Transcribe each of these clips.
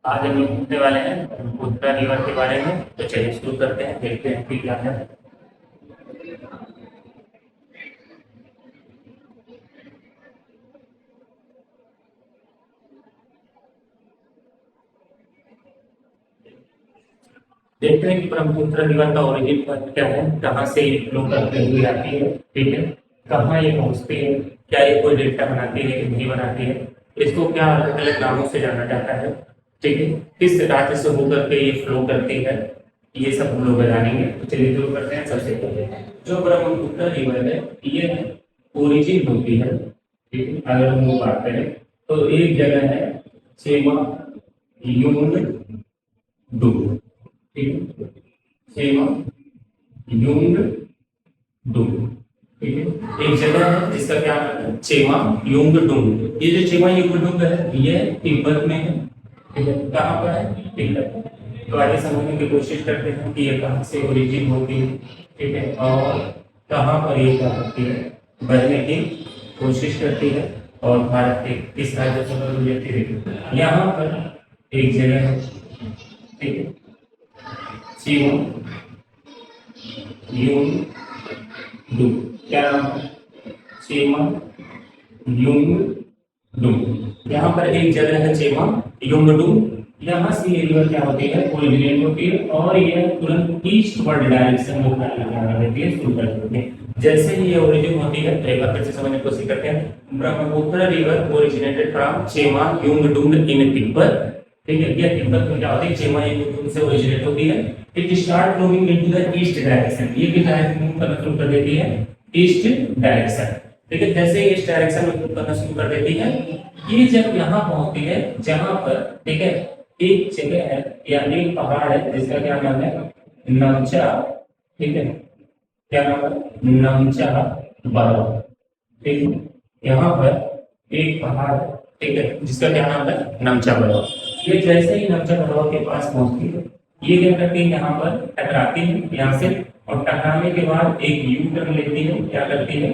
आज हम लोग पूछने वाले हैं उत्तरा रिवर के बारे में। तो चलिए शुरू करते हैं, देखते हैं कि क्या है। देखते हैं कि ब्रह्मपुत्र रिवर का ओरिजिन क्या है, कहाँ से ये फ्लो करते हुए आती है, ठीक है, कहाँ ये पहुँचती है, क्या ये कोई डेल्टा बनाती है कि नहीं बनाती है, इसको क्या अलग अलग नामों से जाना जाता है, ठीक है, किस राज्य से होकर के ये फ्लो करती है, ये सब हम लोग जानेंगे। तो चलिए शुरू करते हैं। सबसे पहले जो ब्रह्मपुत्र रिवर है, ये ओरिजिन होती है, ठीक है, अगर हम लोग बात करें तो एक जगह है सेमा यूंग डू, ठीक है, सेमा यूंग डू, ठीक है, एक जगह है जिसका क्या नाम है, चेमा युंग डुंग। ये जो चेमा युंग डुंग है ये तिब्बत में है, ठीक है, कहाँ पर है, तिब्बत। तो आगे समझने की कोशिश करते हैं कि ये कहाँ से ओरिजिन होती है, ठीक है, और कहाँ पर ये क्या करती है, बढ़ने की कोशिश करती है, और भारत के किस राज्य से बदल जाती है। यहाँ पर एक जगह है, ठीक है, सीमा यूंग डू, क्या नाम है, चेमा युंगडुंग। यहाँ पर एक जगह है चेमा युंगडुंग, यहाँ से ये रिवर क्या होती है, ओरिजिनेट होती है, और ये तुरंत ईस्टवर्ड डायरेक्शन में रहती है, शुरू कर देती है। जैसे ही ये ओरिजिन होती है, तो एक बार फिर से समझने की कोशिश करते हैं। Brahmaputra river originated from Chema Yungdung इन तिब्बत, ठीक है, ये तिब्बत में क्या होती है, चेमा युंगडुंग से ओरिजिनेट होती है। It start flowing into the east direction, ये किस डायरेक्शन में करना शुरू कर देती है, ईस्ट डायरेक्शन, ठीक है। जैसे ही इस डायरेक्शन में करना शुरू कर देती है, ये जब यहाँ पहुंचती है जहां पर, ठीक है, एक जगह है या एक पहाड़ है जिसका क्या नाम है, नमचा, ठीक है, क्या नाम है, नमचा बर्फ, ठीक है, यहाँ पर एक पहाड़, ठीक है, जिसका क्या नाम है, नमचा बर्फ। ये जैसे ही नमचा बर्फ के पास पहुंचती है, ये क्या करती है, यहाँ पर टकराती है यहाँ से, और टकराने के बाद एक यू टर्न लेती है, क्या करती है,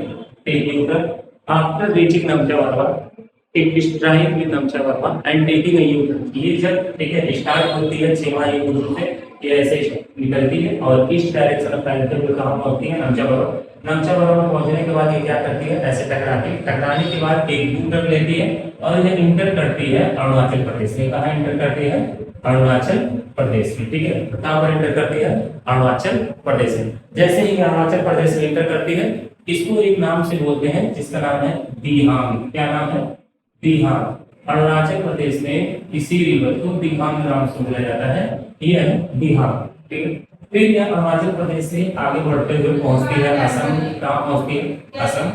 एक U turn after reaching Namcha बर्फ, एक स्ट्राइक विद नमचा बर्फ and taking a U turn. ये जब, ठीक है, स्टार्ट होती है चेमा युंग से, ये ऐसे निकलती है और इस डायरेक्शन में फैलते हुए कहाँ पहुंचती है, नमचा बर्फ। नमचा बर्फ में पहुंचने के बाद ये क्या करती है, ऐसे टकराती है, टकराने के बाद एक यू टर्न लेती है और ये इंटर करती है अरुणाचल प्रदेश में। कहाँ इंटर करती है, अरुणाचल प्रदेश में, ठीक है, कहाँ पर इंटर करती है, अरुणाचल प्रदेश में। जैसे ही अरुणाचल प्रदेश में इंटर करती है, इसको एक नाम से बोलते हैं जिसका नाम है दिहांग। क्या नाम है, दिहांग। अरुणाचल प्रदेश में इसी रिवर को दिहांग नाम से बुलाया जाता है, ये है दिहांग, ठीक है। फिर यह अरुणाचल प्रदेश से आगे बढ़ते हुए पहुंचती है असम। कहाँ पहुंचती है, असम,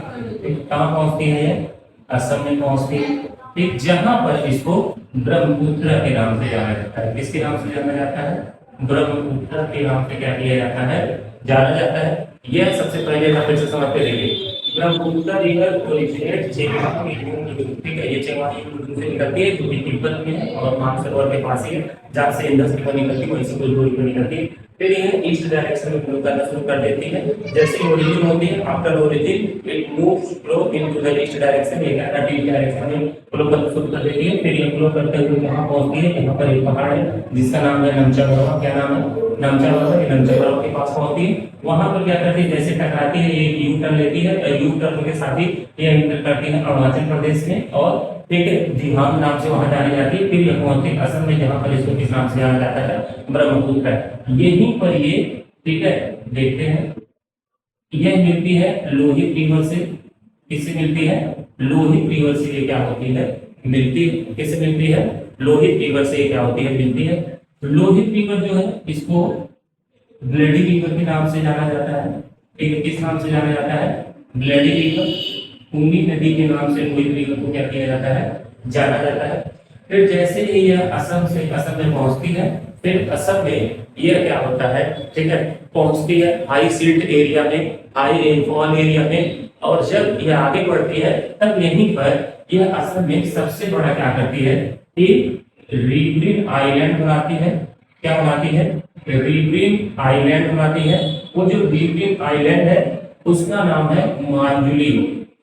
कहाँ पहुंचती है, ये असम में पहुंचती है, ठीक, जहां पर इसको ब्रह्मपुत्र के नाम से जाना जाता है। किसके नाम से जाना जाता है, ब्रह्मपुत्र के नाम से क्या किया जाता है, जाना जाता है। यह सबसे पहले फिर से समझते रहिए, Brahmaputra river originate Chema Jung, ठीक है, ये चेमा युंग से निकलती है जो कि तिब्बत में है और मानसरोवर के पास ही है, जहाँ से इंडस रिवर निकलती है वहीं से कोई रिवर निकलती है। फिर यह ईस्ट डायरेक्शन में फ्लो करना शुरू कर देती है। जैसे ही ओरिजिन होती है, after origin it moves flow into the east direction, ये क्या ईस्ट डायरेक्शन में फ्लो करना शुरू कर देती है। फिर ये फ्लो करते हुए कहाँ पहुंचती है, यहाँ पर एक पहाड़ है जिसका नाम है नमचा बर्फ। क्या नाम है, नमचा बर्फ। नमचा बर्फ के पास पहुंचती है, वहां पर क्या करती है, जैसे टकराती है एक यू टर्न लेती है, तो यू टर्न के साथ ही ये एंटर करती है अरुणाचल प्रदेश में, और ठीक है, दिहांग नाम से वहां जानी जाती है। फिर ये पहुंचती है असम में, जहां पर इसको किस नाम से जाना जाता है, ब्रह्मपुत्र। यहीं पर ये, ठीक है, देखते हैं, यह मिलती है लोहित रिवर से। किससे मिलती है, लोहित रिवर से ये क्या होती है, मिलती है। किससे मिलती है, लोहित रिवर से ये क्या होती है, मिलती है। लोहित रिवर जो है इसको ब्लडी रिवर के नाम से जाना जाता है, ठीक है, किस नाम से जाना जाता है, ब्लडी रिवर। खूनी नदी के नाम से लोहित रिवर को क्या किया जाता है, जाना जाता है। फिर जैसे ही यह असम में पहुंचती है, फिर असम में यह क्या होता है, ठीक है, पहुंचती है हाई सिल्ट एरिया में, हाई रेनफॉल एरिया में, और जब यह आगे बढ़ती है तब यहीं पर यह असम में सबसे बड़ा क्या करती है, एक रिवरिन आइलैंड बनाती है। क्या बनाती है, रिवरिन आइलैंड बनाती है। वो जो रिवरिन आइलैंड है उसका नाम है मांजुली,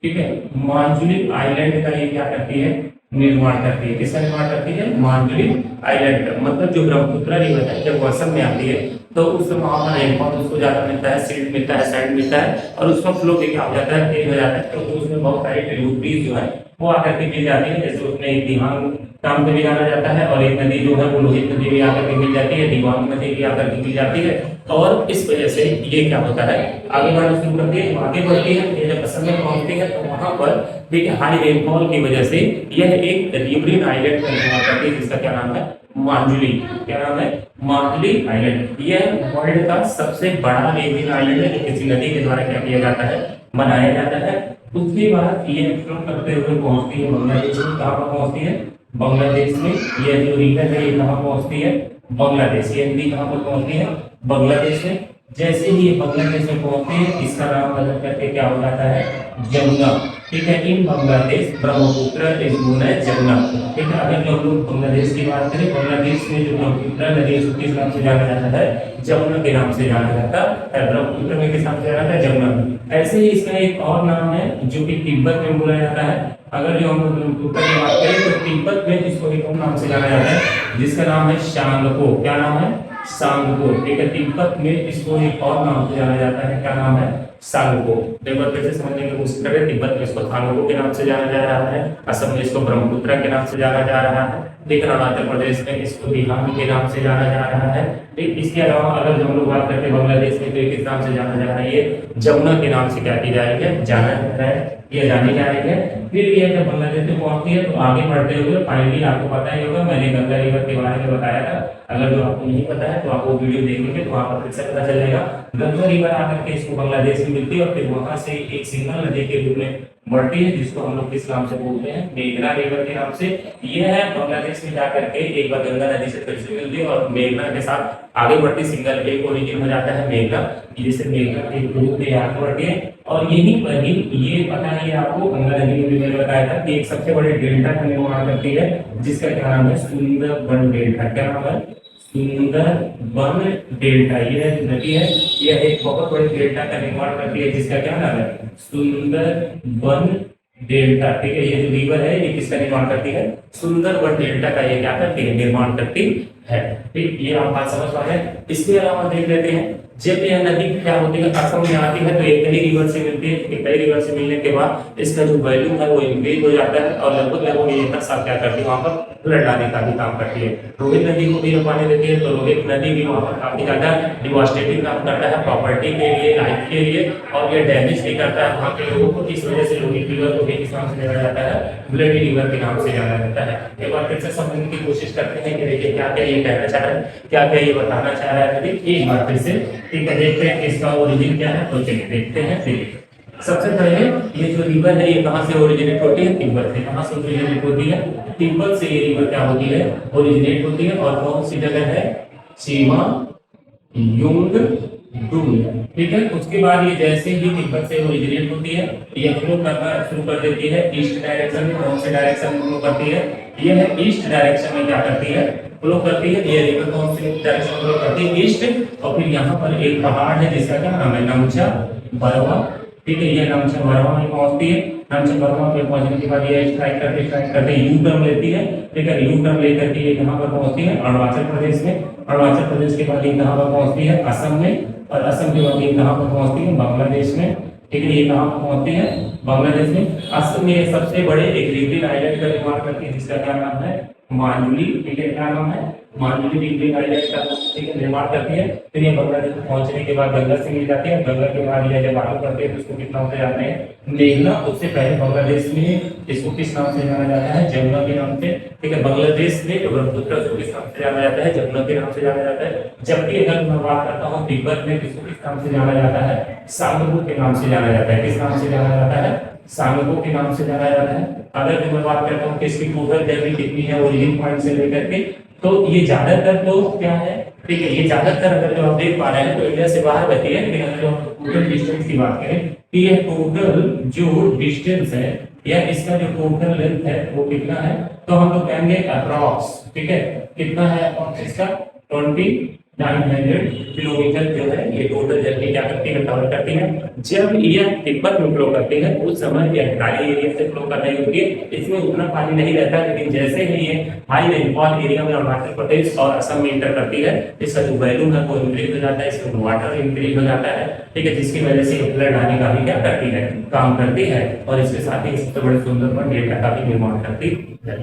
ठीक है, मांजुली आइलैंड का ये क्या करती है, निर्माण करती है। किसका निर्माण करती है? मांडुली आइलैंड का। मतलब जो ब्रह्मपुत्र रिवर है जब असम में आती है तो उस समय वहां पर रेनफॉल उसको ज्यादा मिलता है, सिल्ट मिलता है, सैंड मिलता है और उसका फ्लो भी क्या हो जाता है? तेज हो जाता है। तो उसमें बहुत सारी ट्रिब्यूटरीज जो है वो आकर के मिल जाती है। जैसे उसमें एक दिहांग नाम से भी जाना जाता है और एक नदी जो है वो लोहित नदी भी आकर के मिल जाती है, दिवांग नदी भी आकर के मिल जाती है। और इस वजह से ये क्या होता है? आगे बढ़ना शुरू करती है, आगे बढ़ती है, ये जब असम में पहुंचती है तो वहां पर ठीक है हाई रेनफॉल की वजह से यह एक रिवरिन आइलैंड का निर्माण करती है जिसका क्या नाम है? मांजुली। क्या नाम है? मांजुली आइलैंड। यह वर्ल्ड का सबसे बड़ा रिवरिन आइलैंड है जो किसी नदी के द्वारा क्या किया जाता है? बनाया जाता है। उसके बाद ये फ्लो करते हुए पहुंचती है बांग्लादेश में। कहाँ पर पहुंचती है? बांग्लादेश में। यह जो रीजन है ये कहाँ पहुंचती है? बांग्लादेश। ये नदी कहाँ पर पहुंचती है? बांग्लादेश में। जैसे ही ये बांग्लादेश में पहुंचते हैं इसका नाम बदल करके क्या हो जाता है? जमुना। ठीक है, in Bangladesh Brahmaputra is known as Jamuna. ठीक है, अगर जो हम लोग बांग्लादेश की बात करें, बांग्लादेश में जो ब्रह्मपुत्र नदी है किस नाम से जाना जाता है? जमुना के नाम से जाना जाता है। ब्रह्मपुत्र में किस नाम से जाना जाता है? जमुना। ऐसे ही इसका एक और नाम है जो कि तिब्बत में बोला जाता है। अगर जो हम लोग ब्रह्मपुत्र की बात करें तो तिब्बत में इसको एक और नाम से जाना जाता है जिसका नाम है सांगपो। क्या नाम है? सांगपो। ठीक है, तिब्बत में इसको एक और नाम से जाना जाता है। क्या नाम है? सांगपो। एक बार फिर से समझने की कोशिश करें। तिब्बत में इसको सांगपो के नाम से जाना जा रहा है, असम में इसको ब्रह्मपुत्र के नाम से जाना जा रहा है, लेकिन अरुणाचल प्रदेश में इसको दिहांग के नाम से जाना जा रहा है। ठीक, इसके अलावा अगर जो हम लोग बात करते हैं बांग्लादेश में तो किस नाम से जाना जा रहा है? ये जमुना के नाम से क्या की जा रही है? जाना जा रहा है, ये जानी जा रही है। फिर ये जब बांग्लादेश में पहुंचती है तो आगे बढ़ते हुए फाइनली आपको पता ही होगा, मैंने गंगा रिवर के बारे में बताया था। अगर जो आपको नहीं पता है तो आप वो वीडियो देखेंगे तो वहां पर फिर से पता चल जाएगा। गंगा रिवर आकर के इसको बांग्लादेश में मिलती है और फिर वहां से एक सिंगल नदी के रूप में बढ़ती है जिसको हम लोग किस नाम से बोलते हैं? मेघना रिवर के नाम से। यह है बांग्लादेश में जाकर के एक बार गंगा नदी से फिर से मिलती है और मेघना के साथ आगे बढ़ती सिंगल एक ओरिजिन हो जाता है मेघना, जिससे मेघना के रूप में आगे बढ़ती है। और यही पर ही ये पता है आपको गंगा नदी में भी मैंने बताया था कि एक सबसे बड़े डेल्टा का निर्माण करती है जिसका क्या नाम है? सुंदरबन डेल्टा। क्या नाम है? सुंदरबन डेल्टा। यह नदी है, यह एक बहुत बड़े डेल्टा का निर्माण करती है जिसका क्या नाम है? सुंदरबन डेल्टा। ठीक है, ये जो रिवर है ये किसका निर्माण करती है? सुंदरबन डेल्टा का ये क्या करती है? निर्माण करती है। ठीक, ये आप बात समझ पा रहे हैं। इसके अलावा देख लेते हैं जब यह नदी क्या होती है असम में आती है तो एक ही रिवर से मिलती है। कई रिवर से मिलने के बाद इसका जो वैल्यू है वो इंक्रीज हो जाता है और लगभग ये 10 साल क्या करती है वहां पर फ्लड लाने का भी काम करती है। रोहित नदी को भी पानी देती है तो रोहित नदी भी वहां पर काफी ज्यादा डिवास्टेटिंग काम करता है प्रॉपर्टी के लिए, लाइफ के लिए, और ये डैमेज भी करता है वहां के लोगों को। इस वजह से रोहित रिवर को भी किस नाम से जाना जाता है? ब्लडी रिवर के नाम से जाना जाता है। एक बार फिर से समझने की कोशिश करते हैं कि देखिए क्या क्या ये कहना चाह रहा है, क्या क्या ये बताना चाह रहा है। एक बार फिर से ठीक है, देखते हैं इसका ओरिजिन क्या है। तो चलिए देखते हैं। देखिए सबसे पहले ये जो रिवर है ये कहाँ से ओरिजिनेट होती है? तिब्बत से। कहाँ से ओरिजिनेट होती है? तिब्बत से ये रिवर क्या होती है? ओरिजिनेट होती है। और कौन सी जगह है? चीमा युंग डूंग। ठीक है, उसके बाद ये जैसे ही तिब्बत से ओरिजिनेट होती है ये फ्लो करना शुरू कर देती है ईस्ट डायरेक्शन में। कौन से डायरेक्शन में फ्लो करती है? ये है ईस्ट डायरेक्शन में क्या करती है? फ्लो करती है। ये रिवर कौन से डायरेक्शन फ्लो करती है? ईस्ट। और फिर यहाँ पर एक पहाड़ है जिसका क्या नाम है? नमचा बरवा। ठीक है, ये नमचा बरवा में पहुंचती है। नमचा बरवा पे पहुंचने के बाद ये स्ट्राइक करते यू टर्न लेती है। ठीक है, यू टर्न लेकर के ये कहाँ पर पहुंचती है? अरुणाचल प्रदेश में। अरुणाचल प्रदेश के बाद ये कहाँ पर पहुंचती है? असम में। और असम के बाद ये कहाँ पर पहुंचती है? बांग्लादेश में। ठीक है, ये कहाँ पर पहुंचती है? बांग्लादेश में। असम में सबसे बड़े एक रिवरिन आइलैंड का निर्माण करती है जिसका क्या नाम है? मांडुली। ठीक है, क्या नाम है? मांडुली रिवरिन आइलैंड का ठीक है निर्माण करती है। फिर ये बांग्लादेश में पहुंचने के बाद गंगा से मिल जाती है। गंगा के बाद ये जब आगे बढ़ते हैं तो इसको किस नाम से जाते हैं? मेघना। उससे पहले बांग्लादेश में इसको किस नाम से जाना जाता है? जमुना के नाम से। ठीक है, बांग्लादेश में ब्रह्मपुत्र को किस नाम से जाना जाता है? जमुना के नाम से जाना जाता है। जबकि अगर मैं बात करता हूँ तिब्बत में किसको किस नाम से जाना जाता है? सांगपो के नाम से जाना जाता है। किस नाम से जाना जाता है? सांगपो के नाम से जाना जाता है। अगर मैं बात करता हूँ कि इसकी टोटल जर्नी कितनी है ओरिजिन पॉइंट से लेकर के, तो ये ज्यादातर तो क्या है? ठीक है, ये ज्यादातर अगर जो आप देख पा रहे हैं तो इंडिया से बाहर बची है। लेकिन अगर जो टोटल डिस्टेंस की बात करें तो ये टोटल जो डिस्टेंस है या इसका जो टोटल लेंथ है वो कितना है? तो हम लोग कहेंगे अप्रॉक्स। ठीक है, कितना है अप्रॉक्स इसका? 20 900 किलोमीटर जो है ये टोटल जर्नी क्या करती है, कवर करती है। जब यह तिब्बत में फ्लो करती है उस समय यह ड्राई एरिया से फ्लो कर रही होती है, इसमें उतना पानी नहीं रहता, लेकिन जैसे ही ये हाई रेनफॉल एरिया में अरुणाचल प्रदेश और असम में इंटर करती है, इसका जो वैल्यूम है वो इंक्रीज हो जाता है, इसमें वाटर इंक्रीज हो जाता है, ठीक है, जिसकी वजह से फ्लड आने का भी क्या करती है, काम करती है, और इसके साथ ही सबसे बड़े सुंदरबन डेल्टा का भी निर्माण करती है।